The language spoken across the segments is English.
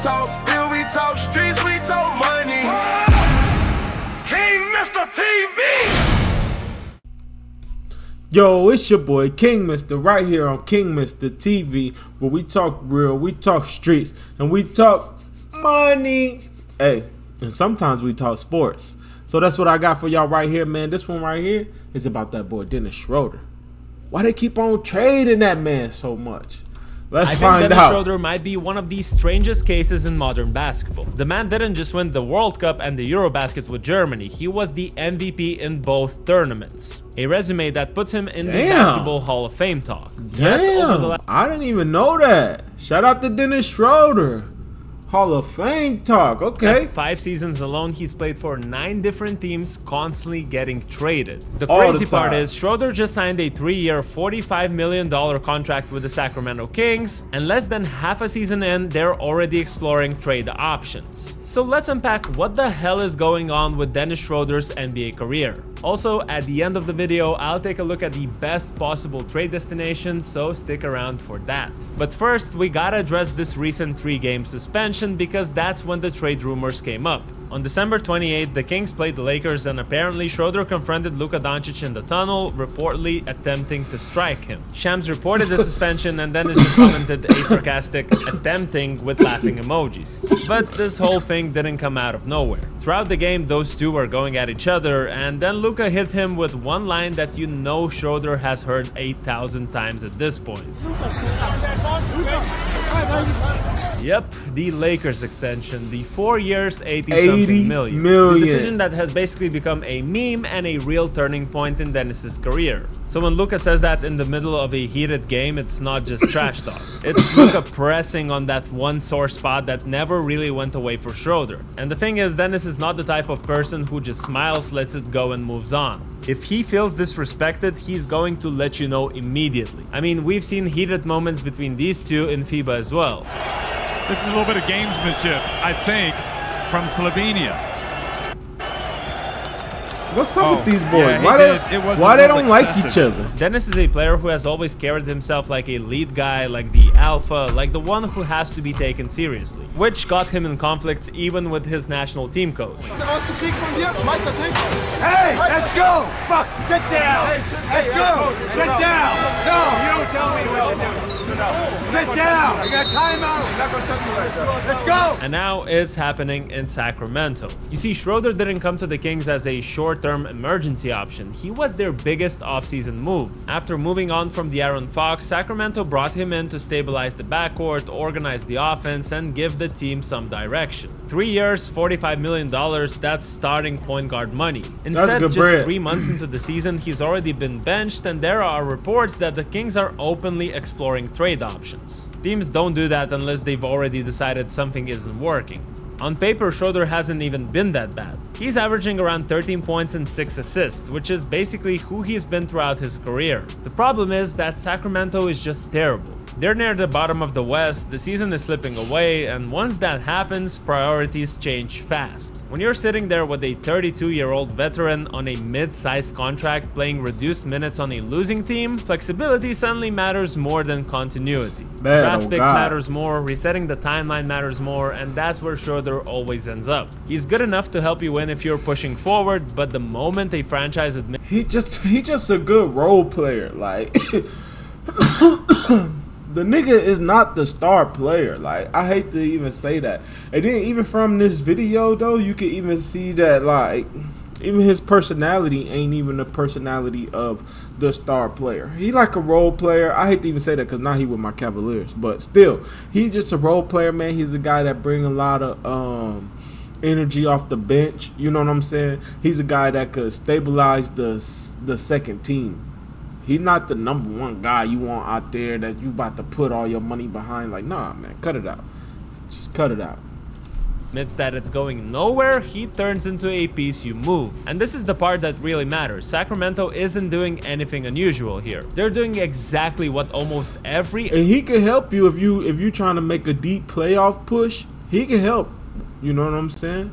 talk bill, we talk streets, we talk money. King Mr. TV. Yo, it's your boy King Mr. right here on King Mr. TV, where we talk real, we talk streets, and we talk money. Hey, and sometimes we talk sports. So that's what I got for y'all right here, man. This one right here is about that boy Dennis Shroder. Why they keep on trading that man so much? Let's find Dennis out. Shroder might be one of the strangest cases in modern basketball. The man didn't just win the World Cup and the Eurobasket with Germany, he was the MVP in both tournaments. A resume that puts him in the Basketball Hall of Fame talk. Damn, I didn't even know that. Shout out to Dennis Shroder. Hall of Fame talk, okay. Last 5 seasons alone, he's played for 9 different teams, constantly getting traded. The All crazy the part time. is, Shroder just signed a 3-year, $45 million contract with the Sacramento Kings, and less than half a season in, they're already exploring trade options. So let's unpack what the hell is going on with Dennis Shroder's NBA career. Also, at the end of the video, I'll take a look at the best possible trade destinations, so stick around for that. But first, we gotta address this recent 3-game suspension, because that's when the trade rumors came up. On December 28th, the Kings played the Lakers, and apparently Shroder confronted Luka Doncic in the tunnel, reportedly attempting to strike him. Shams reported the suspension, and Dennis just commented a sarcastic attempting with laughing emojis. But this whole thing didn't come out of nowhere. Throughout the game, those two were going at each other, and then Luka hit him with one line that you know Shroder has heard 8,000 times at this point. Yep, the Lakers extension, the 4 years, 80 million. The decision that has basically become a meme and a real turning point in Dennis's career. So when Luka says that in the middle of a heated game, it's not just trash talk. It's Luka pressing on that one sore spot that never really went away for Shroder. And the thing is, Dennis is not the type of person who just smiles, lets it go, and moves on. If he feels disrespected, he's going to let you know immediately. I mean, we've seen heated moments between these two in FIBA as well. This is a little bit of gamesmanship, I think, from Slovenia. What's up with these boys? Yeah, why they don't like each other? Dennis is a player who has always carried himself like a lead guy, like the alpha, like the one who has to be taken seriously, which got him in conflicts even with his national team coach. Hey, let's go! Fuck, sit down! Let's go! Sit down! No, you don't tell me what to do. Sit down! You got timeout! Let's go! And now it's happening in Sacramento. You see, Shroder didn't come to the Kings as a short-term emergency option. He was their biggest offseason move. After moving on from De'Aaron Fox, Sacramento brought him in to stabilize the backcourt, organize the offense, and give the team some direction. 3 years, $45 million, that's starting point guard money. Instead, just bread. 3 months into the season, he's already been benched, and there are reports that the Kings are openly exploring trade options. Teams don't do that unless they've already decided something isn't working. On paper, Shroder hasn't even been that bad. He's averaging around 13 points and 6 assists, which is basically who he's been throughout his career. The problem is that Sacramento is just terrible. They're near the bottom of the West, the season is slipping away, and once that happens, priorities change fast. When you're sitting there with a 32-year-old veteran on a mid-sized contract playing reduced minutes on a losing team, flexibility suddenly matters more than continuity. Draft picks matters more, resetting the timeline matters more, and that's where Shroder always ends up. He's good enough to help you win if you're pushing forward, but the moment a franchise admits he just a good role player, like the nigga is not the star player. Like, I hate to even say that. And then even from this video though, you can even see that, like, even his personality ain't even the personality of the star player. He like a role player. I hate to even say that because now he with my Cavaliers, but still, he's just a role player, man. He's a guy that bring a lot of energy off the bench. You know what I'm saying? He's a guy that could stabilize the second team. He's not the #1 guy you want out there that you about to put all your money behind. Like, nah, man, cut it out. Just cut it out. admits that it's going nowhere, he turns into a piece you move. And this is the part that really matters. Sacramento isn't doing anything unusual here. They're doing exactly what almost every... And he can help you if you're trying to make a deep playoff push. He can help. You know what I'm saying?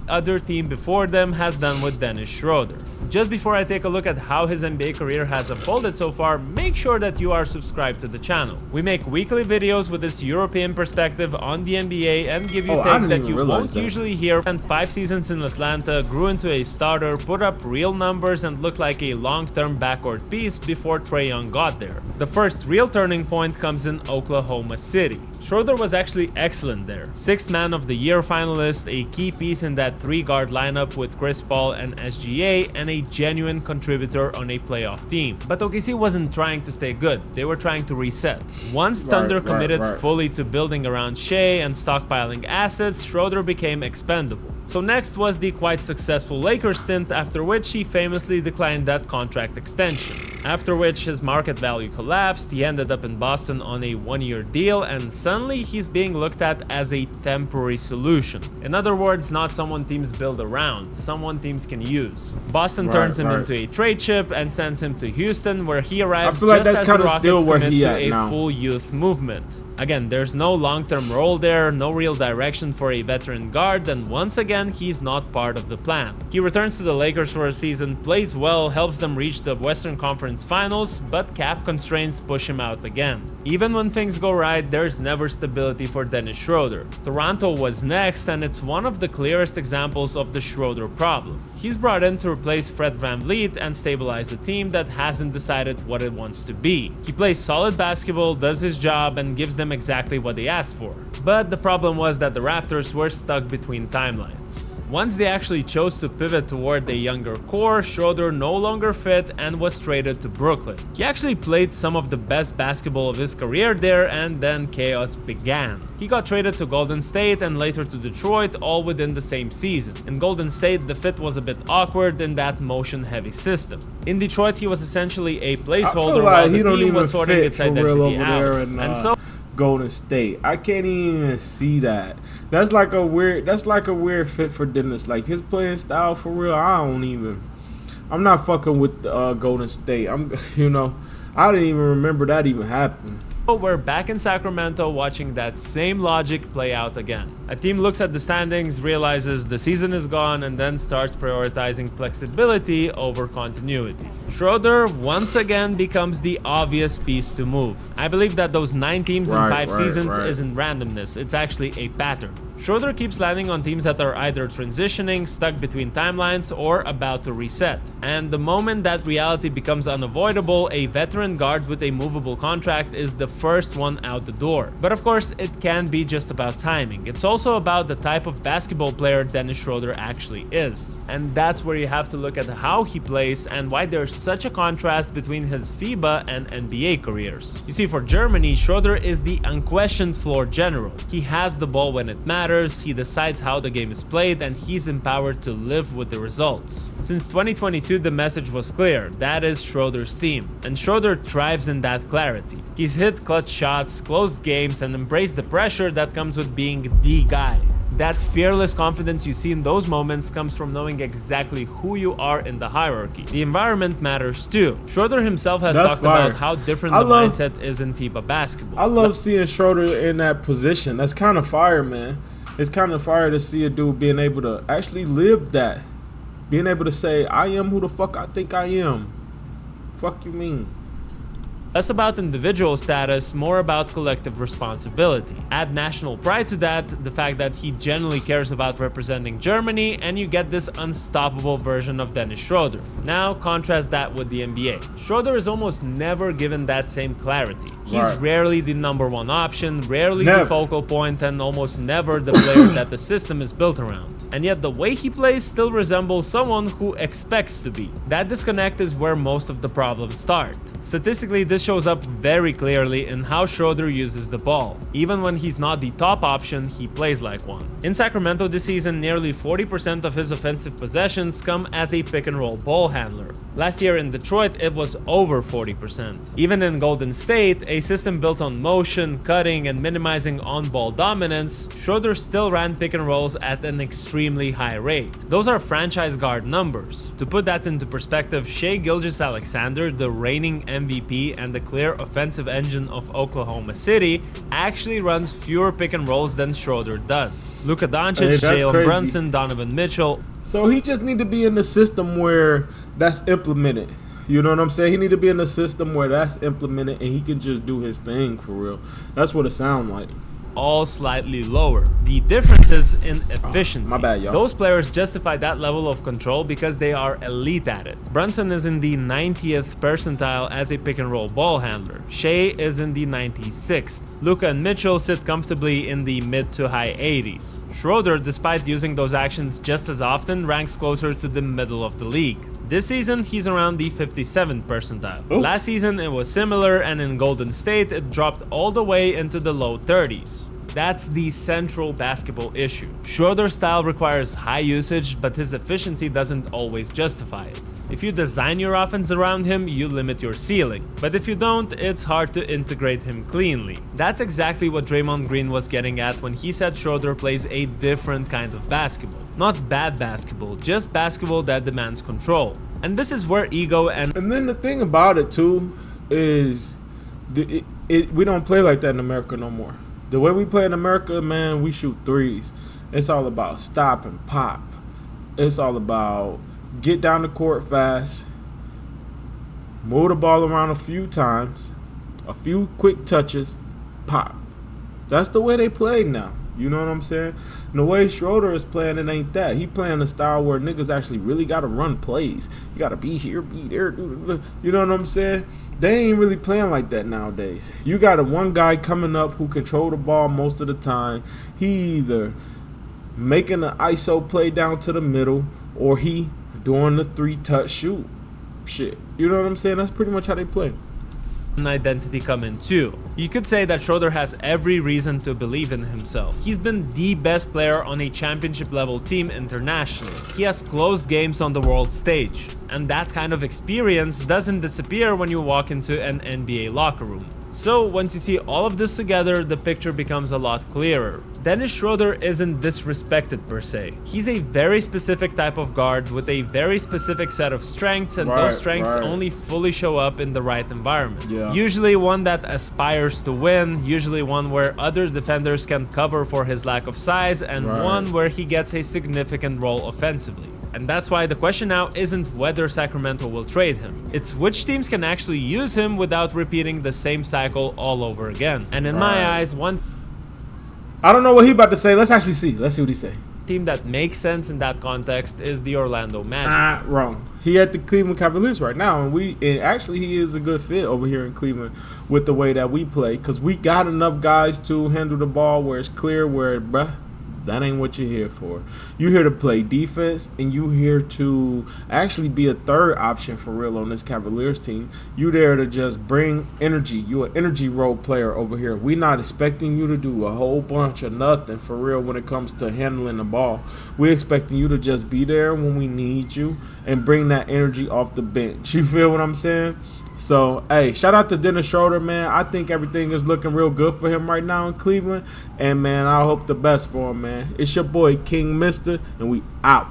other team before them has done with Dennis Shroder. just before I take a look at how his NBA career has unfolded so far, make sure that you are subscribed to the channel. We make weekly videos with this European perspective on the NBA and give you takes that you won't usually hear. Spent 5 seasons in Atlanta, grew into a starter, put up real numbers and looked like a long-term backcourt piece before Trae Young got there. The first real turning point comes in Oklahoma City. Shroder was actually excellent there. 6th Man of the Year finalist, a key piece in that 3-guard lineup with Chris Paul and SGA, and a genuine contributor on a playoff team. But OKC wasn't trying to stay good, they were trying to reset. Once Thunder committed fully to building around Shea and stockpiling assets, Shroder became expendable. So next was the quite successful Lakers stint, after which he famously declined that contract extension. After which his market value collapsed, he ended up in Boston on a 1-year deal, and suddenly he's being looked at as a temporary solution. In other words, not someone teams build around, someone teams can use. Boston turns him into a trade chip and sends him to Houston, where he arrives just as the Rockets commit to a full youth movement. Again, there's no long-term role there, no real direction for a veteran guard, and once again, he's not part of the plan. He returns to the Lakers for a season, plays well, helps them reach the Western Conference Finals, but cap constraints push him out again. Even when things go right, there's never stability for Dennis Shroder. Toronto was next, and it's one of the clearest examples of the Shroder problem. He's brought in to replace Fred VanVleet and stabilize a team that hasn't decided what it wants to be. He plays solid basketball, does his job, and gives them exactly what they asked for. But the problem was that the Raptors were stuck between timelines. Once they actually chose to pivot toward a younger core, Shroder no longer fit and was traded to Brooklyn. He actually played some of the best basketball of his career there, and then chaos began. He got traded to Golden State and later to Detroit, all within the same season. In Golden State, the fit was a bit awkward in that motion-heavy system. In Detroit, he was essentially a placeholder while the team was sorting its identity out. And so Golden State, I can't even see that. That's like a weird fit for Dennis. Like his playing style for real, I'm not fucking with Golden State. I didn't even remember that even happened. We're back in Sacramento watching that same logic play out again. A team looks at the standings, realizes the season is gone, and then starts prioritizing flexibility over continuity. Shroder once again becomes the obvious piece to move. I believe that those 9 teams in 5 seasons isn't randomness, it's actually a pattern. Shroder keeps landing on teams that are either transitioning, stuck between timelines, or about to reset. And the moment that reality becomes unavoidable, a veteran guard with a movable contract is the first one out the door. But of course, it can't be just about timing. It's also about the type of basketball player Dennis Shroder actually is. And that's where you have to look at how he plays and why there's such a contrast between his FIBA and NBA careers. You see, for Germany, Shroder is the unquestioned floor general. He has the ball when it matters, he decides how the game is played, and he's empowered to live with the results. Since 2022, the message was clear, that is Shroder's team, and Shroder thrives in that clarity. He's hit clutch shots, closed games, and embraced the pressure that comes with being the guy. That fearless confidence you see in those moments comes from knowing exactly who you are in the hierarchy. The environment matters too. Shroder himself has talked about how different the mindset is in FIBA basketball. I love seeing Shroder in that position. That's kind of fire, man. It's kind of fire to see a dude being able to actually live that. Being able to say, I am who the fuck I think I am. Fuck you mean? Less about individual status, more about collective responsibility. Add national pride to that, the fact that he genuinely cares about representing Germany, and you get this unstoppable version of Dennis Shroder. Now contrast that with the NBA. Shroder is almost never given that same clarity. He's rarely the #1 option, rarely the focal point, and almost never the player that the system is built around. And yet the way he plays still resembles someone who expects to be. That disconnect is where most of the problems start. Statistically, this shows up very clearly in how Shroder uses the ball. Even when he's not the top option, he plays like one. In Sacramento this season, nearly 40% of his offensive possessions come as a pick-and-roll ball handler. Last year in Detroit, it was over 40%. Even in Golden State, a system built on motion, cutting, and minimizing on-ball dominance, Shroder still ran pick-and-rolls at an extremely high rate. Those are franchise guard numbers. To put that into perspective, Shai Gilgeous-Alexander, the reigning MVP and the clear offensive engine of Oklahoma City, actually runs fewer pick-and-rolls than Shroder does. Luka Doncic, Jalen Brunson, Donovan Mitchell, So he just need to be in the system where that's implemented. You know what I'm saying? He need to be in the system where that's implemented and he can just do his thing for real. That's what it sound like. All slightly lower. The difference is in efficiency. My bad, y'all. Those players justify that level of control because they are elite at it. Brunson is in the 90th percentile as a pick and roll ball handler. Shea is in the 96th. Luka and Mitchell sit comfortably in the mid to high 80s. Shroder, despite using those actions just as often, ranks closer to the middle of the league. This season, he's around the 57th percentile. Ooh. Last season, it was similar, and in Golden State, it dropped all the way into the low 30s. That's the central basketball issue. Schroeder's style requires high usage, but his efficiency doesn't always justify it. If you design your offense around him, you limit your ceiling. But if you don't, it's hard to integrate him cleanly. That's exactly what Draymond Green was getting at when he said Schroeder plays a different kind of basketball. Not bad basketball, just basketball that demands control. And this is where ego and then the thing about it too is we don't play like that in America no more. The way we play in America, man, we shoot threes. It's all about stop and pop. It's all about get down the court fast, move the ball around a few times, a few quick touches, pop. That's the way they play now. You know what I'm saying? And the way Schroeder is playing, it ain't that. He playing a style where niggas actually really got to run plays. You got to be here, be there. You know what I'm saying? They ain't really playing like that nowadays. You got one guy coming up who control the ball most of the time. He either making an ISO play down to the middle or he doing the 3-touch shoot. Shit. You know what I'm saying? That's pretty much how they play. identity come in too. You could say that Schroder has every reason to believe in himself. He's been the best player on a championship level team internationally. He has closed games on the world stage. And that kind of experience doesn't disappear when you walk into an NBA locker room. So once you see all of this together, the picture becomes a lot clearer. Dennis Schroder isn't disrespected per se. He's a very specific type of guard with a very specific set of strengths, and those strengths only fully show up in the right environment. Usually one that aspires to win, usually one where other defenders can cover for his lack of size, and one where he gets a significant role offensively. And that's why the question now isn't whether Sacramento will trade him. It's which teams can actually use him without repeating the same cycle all over again. And in my eyes, one I don't know what he about to say. Let's actually see. Let's see what he say. team that makes sense in that context is the Orlando Magic. Wrong. He at the Cleveland Cavaliers right now, and actually he is a good fit over here in Cleveland with the way that we play, because we got enough guys to handle the ball where it's clear where, bruh, that ain't what you're here for. You're here to play defense, and you here to actually be a third option for real on this Cavaliers team. You there to just bring energy. You an energy role player over here. We not expecting you to do a whole bunch of nothing for real when it comes to handling the ball. We expecting you to just be there when we need you and bring that energy off the bench. You feel what I'm saying? So, hey, shout out to Dennis Schroder, man. I think everything is looking real good for him right now in Cleveland. And, man, I hope the best for him, man. It's your boy, King Mister, and we out.